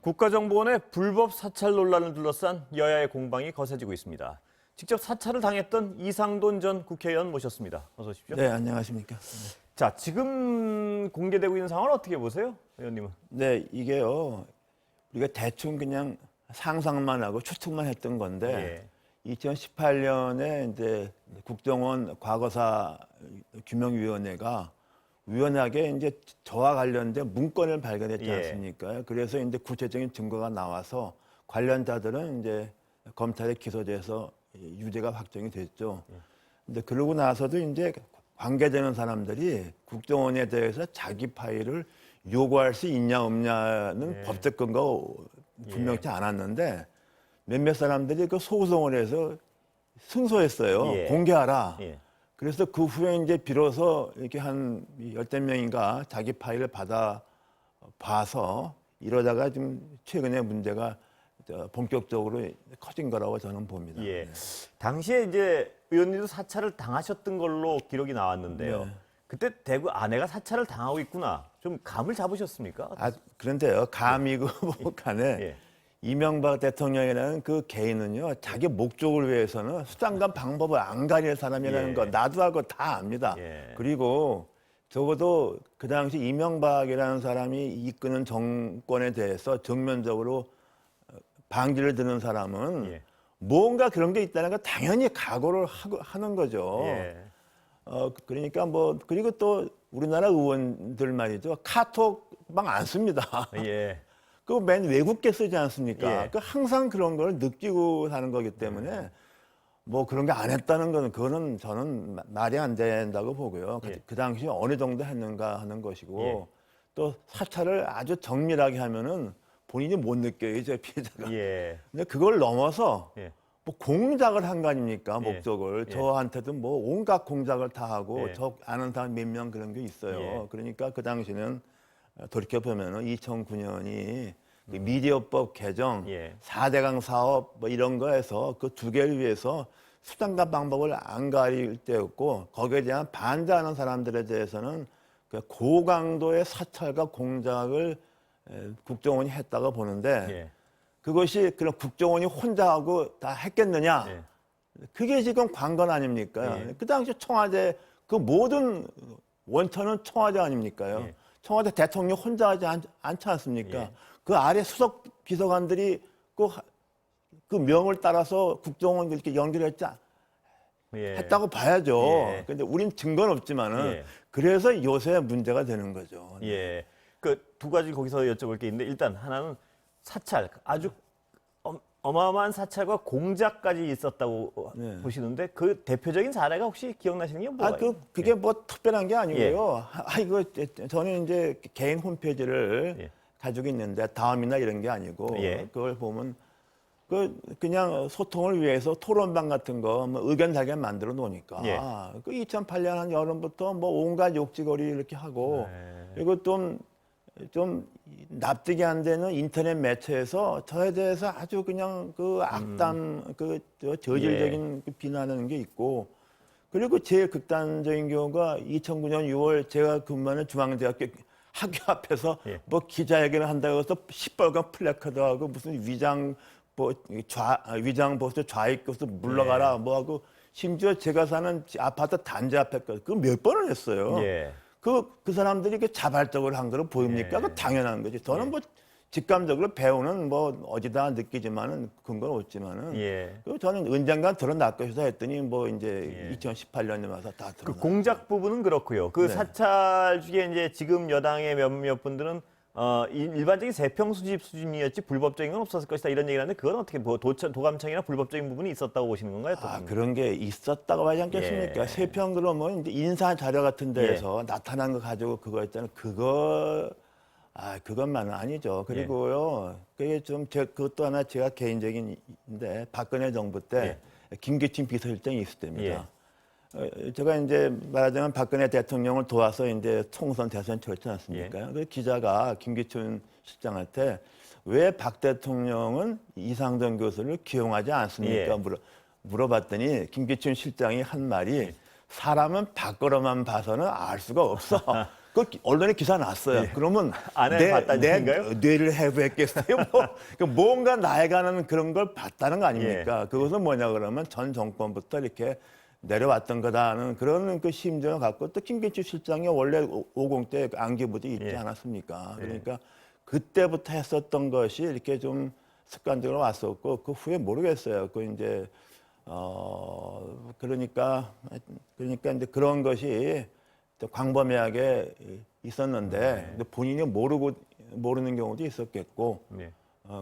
국가정보원의 불법 사찰 논란을 둘러싼 여야의 공방이 거세지고 있습니다. 직접 사찰을 당했던 이상돈 전 국회의원 모셨습니다. 어서 오십시오. 네, 안녕하십니까. 자, 지금 공개되고 있는 상황을 어떻게 보세요, 의원님은? 네, 이게요. 우리가 대충 그냥 상상만 하고 추측만 했던 건데 2018년에 이제 국정원 과거사 규명위원회가 우연하게 이제 저와 관련된 문건을 발견했지 않습니까? 그래서 이제 구체적인 증거가 나와서 관련자들은 이제 검찰에 기소돼서 유죄가 확정이 됐죠. 근데 그러고 나서도 이제 관계되는 사람들이 국정원에 대해서 자기 파일을 요구할 수 있냐 없냐는 법적 근거가 분명치 않았는데 몇몇 사람들이 그 소송을 해서 승소했어요. 공개하라. 그래서 그 후에 이제 비로소 이렇게 한 열댓 명인가 자기 파일을 받아 봐서 이러다가 좀 최근에 문제가 본격적으로 커진 거라고 저는 봅니다. 당시에 이제 의원님도 사찰을 당하셨던 걸로 기록이 나왔는데요. 그때 대구 아내가 사찰을 당하고 있구나. 좀 감을 잡으셨습니까? 그런데요. 감이고 간에 이명박 대통령이라는 그 개인은요. 자기 목적을 위해서는 수단과 방법을 안 가릴 사람이라는 거 나도 알고 다 압니다. 그리고 적어도 그 당시 이명박이라는 사람이 이끄는 정권에 대해서 정면적으로 방지를 드는 사람은 뭔가 그런 게 있다는 거 당연히 각오를 하는 거죠. 그러니까 뭐 그리고 또 우리나라 의원들 말이죠. 카톡 막 안 씁니다. 그 맨 외국계 쓰지 않습니까? 그 항상 그런 걸 느끼고 사는 거기 때문에 뭐 그런 게 안 했다는 거는 그거는 저는 말이 안 된다고 보고요. 그 당시에 어느 정도 했는가 하는 것이고 또 사찰을 아주 정밀하게 하면은 본인이 못 느껴요, 저 피해자가. 근데 그걸 넘어서 뭐 공작을 한 거 아닙니까, 목적을. 저한테도 뭐 온갖 공작을 다 하고 저 아는 사람 몇 명 그런 게 있어요. 그러니까 그 당시는 돌이켜보면은 2009년이 그 미디어법 개정, 4대강 사업 뭐 이런 거에서 그 두 개를 위해서 수단과 방법을 안 가릴 때였고 거기에 대한 반대하는 사람들에 대해서는 그 고강도의 사찰과 공작을 국정원이 했다고 보는데 그것이 그런 국정원이 혼자 하고 다 했겠느냐? 그게 지금 관건 아닙니까? 그 당시 청와대 그 모든 원천은 청와대 아닙니까요? 청와대 대통령 혼자 하지 않지 않습니까? 그 아래 수석 비서관들이 그 명을 따라서 국정원 이렇게 연결했지 했다고 봐야죠. 근데 우린 증거는 없지만은 그래서 요새 문제가 되는 거죠. 그 두 가지 거기서 여쭤볼 게 있는데 일단 하나는 사찰 아주 어마어마한 사찰과 공작까지 있었다고 보시는데 그 대표적인 사례가 혹시 기억나시는 게 뭐예요? 그게 뭐 특별한 게 아니고요. 이거 저는 이제 개인 홈페이지를 가지고 있는데 다음이나 이런 게 아니고 그걸 보면 그냥 소통을 위해서 토론방 같은 거 뭐 의견 달게 만들어 놓으니까 그 2008년 한 여름부터 뭐 온갖 욕지거리 이렇게 하고 그리고 좀 납득이 안 되는 인터넷 매체에서 저에 대해서 아주 그냥 그 악담, 저질적인 비난하는 게 있고, 그리고 제일 극단적인 경우가 2009년 6월 제가 근무하는 중앙대학교 학교 앞에서 뭐 기자회견을 한다고 해서 시뻘건 플래카드하고 무슨 위장 보수 좌익 교수 물러가라 뭐 하고 심지어 제가 사는 아파트 단지 앞에까지 그거 몇 번을 했어요. 그 사람들이 그 자발적으로 한 거로 보입니까? 그 당연한 거지. 저는 뭐 직감적으로 배우는 뭐 어디다 느끼지만은 근거는 없지만은 그 저는 언젠간 드러날 것이다 했더니 뭐 이제 2018년에 와서 다 드러나. 그 공작 부분은 그렇고요. 그 사찰 중에 이제 지금 여당의 몇몇 분들은 일반적인 세평 수집 수준이었지 불법적인 건 없었을 것이다 이런 얘기를 하는데 그건 어떻게 도감청이나 불법적인 부분이 있었다고 보시는 건가요? 그런 게 있었다고 하지 않겠습니까? 세평 그러면 이제 인사 자료 같은 데에서 나타난 거 가지고 그거 있잖아요. 그것만은 아니죠. 그리고요, 그게 그것도 하나 제가 개인적인데 박근혜 정부 때 김기춘 비서실장이 있을 때입니다. 제가 이제 말하자면 박근혜 대통령을 도와서 이제 총선 대선 치렀지 않습니까? 그 기자가 김기춘 실장한테 왜 박 대통령은 이상돈 교수를 기용하지 않습니까? 물어봤더니 김기춘 실장이 한 말이 사람은 밖으로만 봐서는 알 수가 없어. 그 언론에 기사 났어요. 예. 그러면 아내를 봤다는 내 얘기인가요? 뇌를 해부했겠어요. 뭐 뭔가 나에가는 그런 걸 봤다는 거 아닙니까? 예. 그것은 뭐냐 그러면 전 정권부터 이렇게 내려왔던 거다는 그런 그 심정을 갖고 또 김기춘 실장이 원래 50대 안기부대 있지 예. 않았습니까? 그러니까 그때부터 했었던 것이 이렇게 좀 습관적으로 왔었고 그 후에 모르겠어요. 그 이제 그러니까 이제 그런 것이 또 광범위하게 있었는데 근데 본인이 모르는 경우도 있었겠고 네.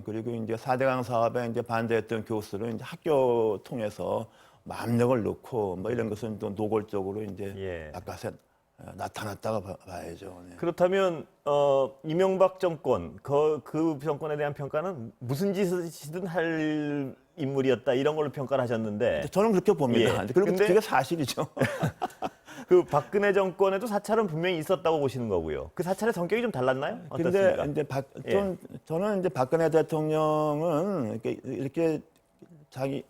그리고 이제 4대강 사업에 이제 반대했던 교수들은 이제 학교 통해서 압력을 넣고 뭐 이런 것은 또 노골적으로 이제 예. 바깥에 나타났다고 봐야죠. 네. 그렇다면 이명박 정권 그 정권에 대한 평가는 무슨 짓이든 할 인물이었다 이런 걸로 평가를 하셨는데 저는 그렇게 봅니다. 예. 그리고 근데 그게 사실이죠. 그 박근혜 정권에도 사찰은 분명히 있었다고 보시는 거고요. 그 사찰의 성격이 좀 달랐나요? 어떻습니까? 근데 저는 이제 박근혜 대통령은 이렇게 자기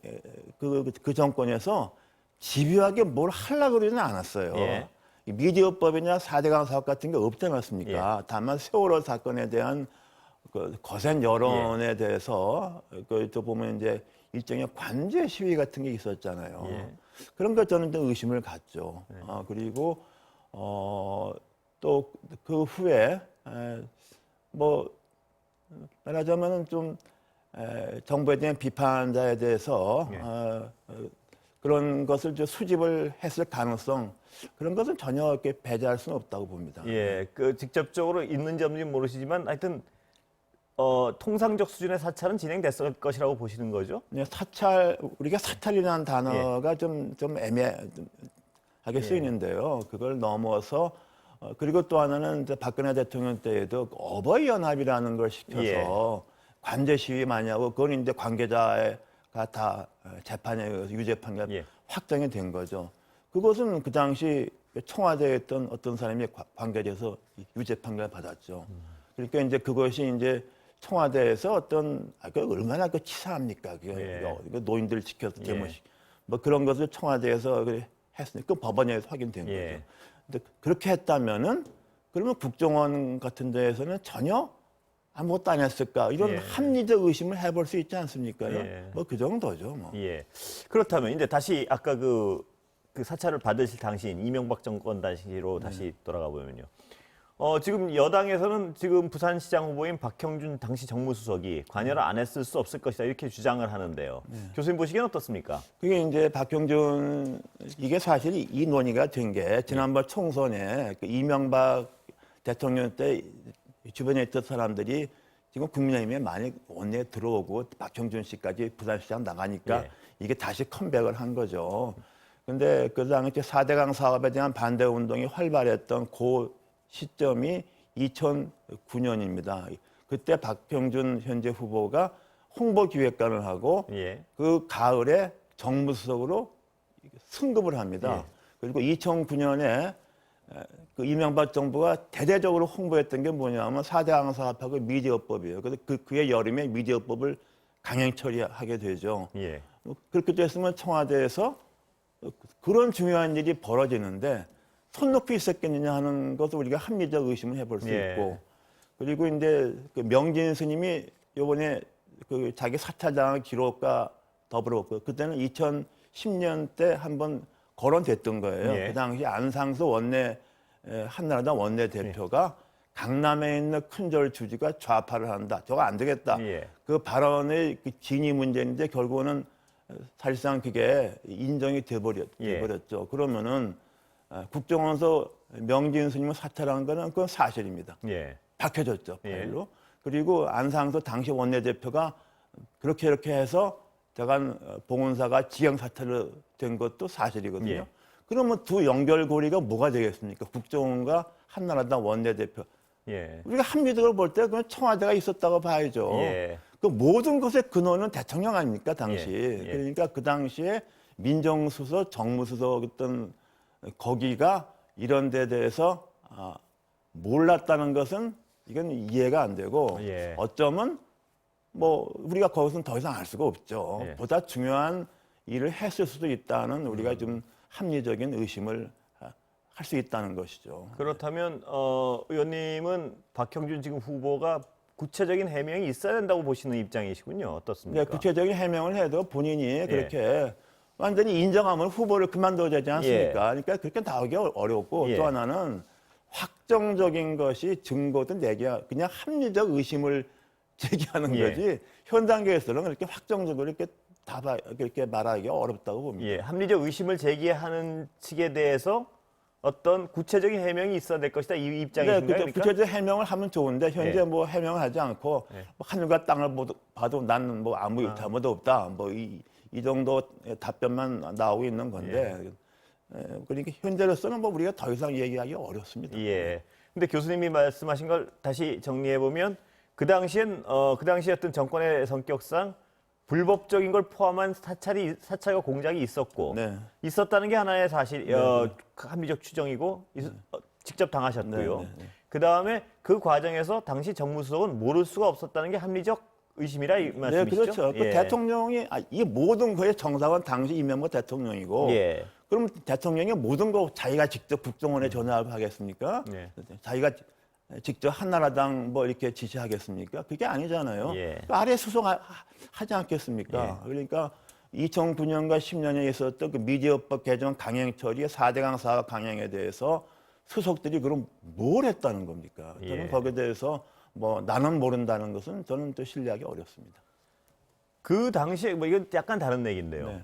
그 정권에서 집요하게 뭘 하려고 그러지는 않았어요. 예. 이 미디어법이나 4대강 사업 같은 게 없지 않았습니까? 다만 세월호 사건에 대한 그 거센 여론에 대해서 또 보면 이제 일종의 관제 시위 같은 게 있었잖아요. 예. 그런 것 저는 좀 의심을 갖죠. 그리고 또 그 후에 뭐 말하자면은 좀 정부에 대한 비판자에 대해서 예. 그런 것을 좀 수집을 했을 가능성 그런 것은 전혀 이렇게 배제할 수는 없다고 봅니다. 예, 그 직접적으로 있는지 없는지 모르시지만 하여튼 통상적 수준의 사찰은 진행됐을 것이라고 보시는 거죠? 네, 우리가 사찰이라는 단어가 좀 애매하게 쓰이는데요. 그걸 넘어서 그리고 또 하나는 이제 박근혜 대통령 때에도 어버이 연합이라는 걸 시켜서 관제 시위 많이 하고 그건 이제 관계자가 다 재판에 유죄 판결 확정이 된 거죠. 그것은 그 당시 청와대에 있던 어떤 사람이 관계돼서 유죄 판결을 받았죠. 그러니까 이제 그것이 이제 청와대에서 어떤 얼마나 치사합니까? 그 노인들 지켜서 데모식 뭐 그런 것을 청와대에서 했으니까 그 법원에서 확인된 거죠. 근데 그렇게 했다면은 그러면 국정원 같은 데에서는 전혀 아무것도 안 했을까 이런 합리적 의심을 해볼 수 있지 않습니까? 뭐 그 정도죠. 뭐. 예. 그렇다면 이제 다시 아까 그 사찰을 받으실 당시인 이명박 정권 당시로 다시 돌아가 보면요. 지금 여당에서는 지금 부산시장 후보인 박형준 당시 정무수석이 관여를 안 했을 수 없을 것이다 이렇게 주장을 하는데요. 교수님 보시기엔 어떻습니까? 그게 이제 박형준 이게 사실 이 논의가 된 게 지난번 총선에 그 이명박 대통령 때 주변에 있던 사람들이 지금 국민의힘에 많이 원내에 들어오고 박형준 씨까지 부산시장 나가니까 이게 다시 컴백을 한 거죠. 근데 그 당시 4대강 사업에 대한 반대 운동이 활발했던 그 시점이 2009년입니다. 그때 박형준 현재 후보가 홍보기획관을 하고 그 가을에 정무수석으로 승급을 합니다. 그리고 2009년에 그 이명박 정부가 대대적으로 홍보했던 게 뭐냐면 4대강 사업하고 미디어법이에요. 그래서 그의 여름에 미디어법을 강행 처리하게 되죠. 그렇게 됐으면 청와대에서 그런 중요한 일이 벌어지는데 손 놓고 있었겠느냐 하는 것을 우리가 합리적 의심을 해볼 수 있고 그리고 이제 그 명진 스님이 요번에 그 자기 사찰당한 기록과 더불어 그때는 2010년 때 한번 거론됐던 거예요. 그 당시 안상수 한나라당 원내대표가 강남에 있는 큰절 주지가 좌파를 한다. 저거 안 되겠다. 그 발언의 그 진위 문제인데 결국은 사실상 그게 인정이 돼버렸죠. 그러면은 국정원에서 명진 스님을 사찰한 거는 그건 사실입니다. 밝혀졌죠, 파일로. 그리고 안상수 당시 원내대표가 그렇게 해서 대관 봉은사가 지형 사찰을 된 것도 사실이거든요. 그러면 두 연결고리가 뭐가 되겠습니까? 국정원과 한나라당 원내대표. 우리가 합리적으로 볼 때 그건 청와대가 있었다고 봐야죠. 그 모든 것의 근원은 대통령 아닙니까, 당시. 그러니까 그 당시에 민정수석, 정무수석이었던 거기가 이런 데 대해서 몰랐다는 것은 이건 이해가 안 되고 어쩌면 뭐 우리가 거기서는 더 이상 알 수가 없죠. 보다 중요한 일을 했을 수도 있다는 우리가 좀 합리적인 의심을 할 수 있다는 것이죠. 그렇다면 의원님은 박형준 지금 후보가 구체적인 해명이 있어야 된다고 보시는 입장이시군요. 어떻습니까? 네, 구체적인 해명을 해도 본인이 그렇게 완전히 인정하면 후보를 그만둬야 되지 않습니까? 그러니까 그렇게 나오기 어렵고 또 하나는 확정적인 것이 증거든 내기야 그냥 합리적 의심을 제기하는 거지 현 단계에서는 그렇게 확정적으로 이렇게 그렇게 말하기가 어렵다고 봅니다. 합리적 의심을 제기하는 측에 대해서 어떤 구체적인 해명이 있어야 될 것이다 이 입장이신가요? 네, 그러니까? 구체적 해명을 하면 좋은데 현재 뭐 해명을 하지 않고 뭐 하늘과 땅을 봐도 나는 뭐 아무 잘못 없다. 뭐 이 정도 답변만 나오고 있는 건데 그러니까 현재로서는 뭐 우리가 더 이상 얘기하기 어렵습니다. 근데 교수님이 말씀하신 걸 다시 정리해 보면 그 당시엔 그 당시 어떤 정권의 성격상 불법적인 걸 포함한 사찰과 공작이 있었고 있었다는 게 하나의 사실 합리적 추정이고 직접 당하셨고요. 그 다음에 그 과정에서 당시 정무수석은 모를 수가 없었다는 게 합리적 의심이라 이 말씀이시죠? 네, 그렇죠. 그 대통령이 이게 모든 거의 정상은 당시 이명박 대통령이고 그럼 대통령이 모든 거 자기가 직접 국정원에 전화를 하겠습니까? 자기가 직접 한나라당 뭐 이렇게 지시하겠습니까? 그게 아니잖아요. 그 아래 수송하지 않겠습니까? 그러니까 2009년과 10년에 있었던 그 미디어법 개정 강행 처리의 4대강 사업 강행에 대해서 수석들이 그럼 뭘 했다는 겁니까? 저는 거기에 대해서 뭐 나는 모른다는 것은 저는 또 신뢰하기 어렵습니다. 그 당시에 뭐 이건 약간 다른 얘기인데요.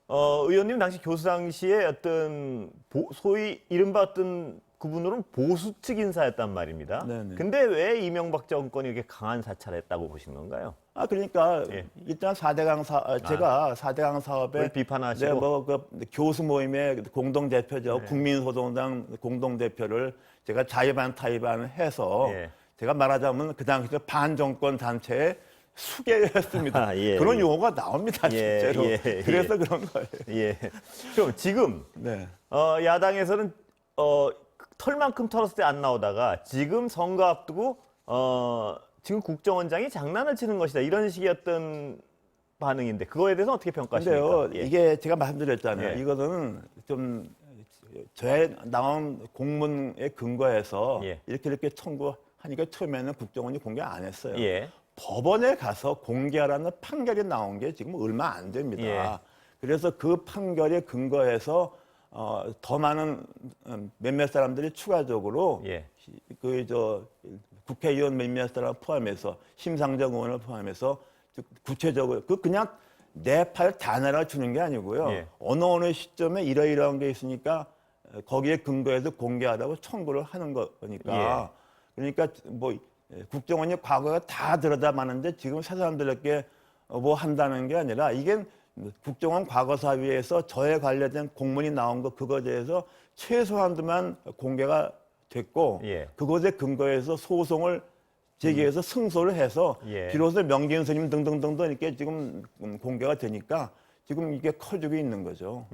의원님 당시 교수 당시에 어떤 소위 이른바 어떤 그분으로는 보수 측 인사였단 말입니다. 근데 왜 이명박 정권이 이렇게 강한 사찰을 했다고 보시는 건가요? 그러니까 일단 4대강 제가 4대강 사업에 비판하시고 뭐그 교수 모임의 공동 대표죠. 국민소통당 공동 대표를 제가 자의반 타의반 해서 제가 말하자면 그 당시 반정권 단체의 수계였습니다. 그런 용어가 나옵니다, 실제로. 그래서 그런 거예요. 그럼 지금 야당에서는 털만큼 털었을 때 안 나오다가 지금 선거 앞두고 지금 국정원장이 장난을 치는 것이다 이런 식의 어떤 반응인데 그거에 대해서 어떻게 평가하십니까? 근데요, 이게 제가 말씀드렸잖아요. 이거는 좀 저에 나온 공문에 근거해서 이렇게 청구하니까 처음에는 국정원이 공개 안 했어요. 법원에 가서 공개하라는 판결이 나온 게 지금 얼마 안 됩니다. 그래서 그 판결에 근거해서 더 많은 몇몇 사람들이 추가적으로 국회의원 몇몇 사람 포함해서 심상정 의원을 포함해서 구체적으로 그냥 내 팔 다 날아주는 게 아니고요. 어느 시점에 이러이러한 게 있으니까 거기에 근거해서 공개하라고 청구를 하는 거니까 그러니까 뭐 국정원이 과거에 다 들여다봤는데 지금 새 사람들에게 뭐 한다는 게 아니라 이게 국정원 과거사위에서 저에 관련된 공문이 나온 거 그거에 대해서 최소한도만 공개가 됐고 그것에 근거해서 소송을 제기해서 승소를 해서 비로소 명진 스님 등등등등 이렇게 지금 공개가 되니까 지금 이게 커지고 있는 거죠.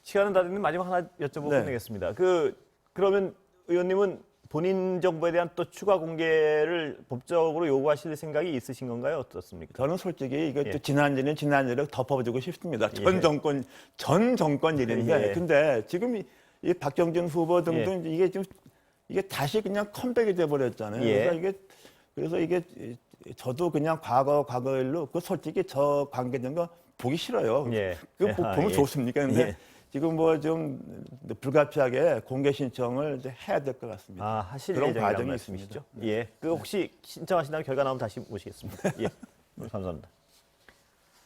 시간은 다 됐는데 마지막 하나 여쭤보고 끝내겠습니다. 그러면 의원님은 본인 정보에 대한 또 추가 공개를 법적으로 요구하실 생각이 있으신 건가요? 어떻습니까? 저는 솔직히 이거 또 지난일을 덮어주고 싶습니다. 전 정권 일인데 근데 지금 이 박형준 후보 등등 이게 다시 그냥 컴백이 돼 버렸잖아요. 그래서 이게 저도 그냥 과거 일로 솔직히 저 관계된 거 보기 싫어요. 그거 보면 좋습니까? 근데 지금 뭐 좀 불가피하게 공개 신청을 해야 될 것 같습니다. 하실 그런 예정이라는 과정이 말씀이시죠? 있습니다. 그 혹시 신청하신다면 결과 나오면 다시 모시겠습니다. 오늘 감사합니다.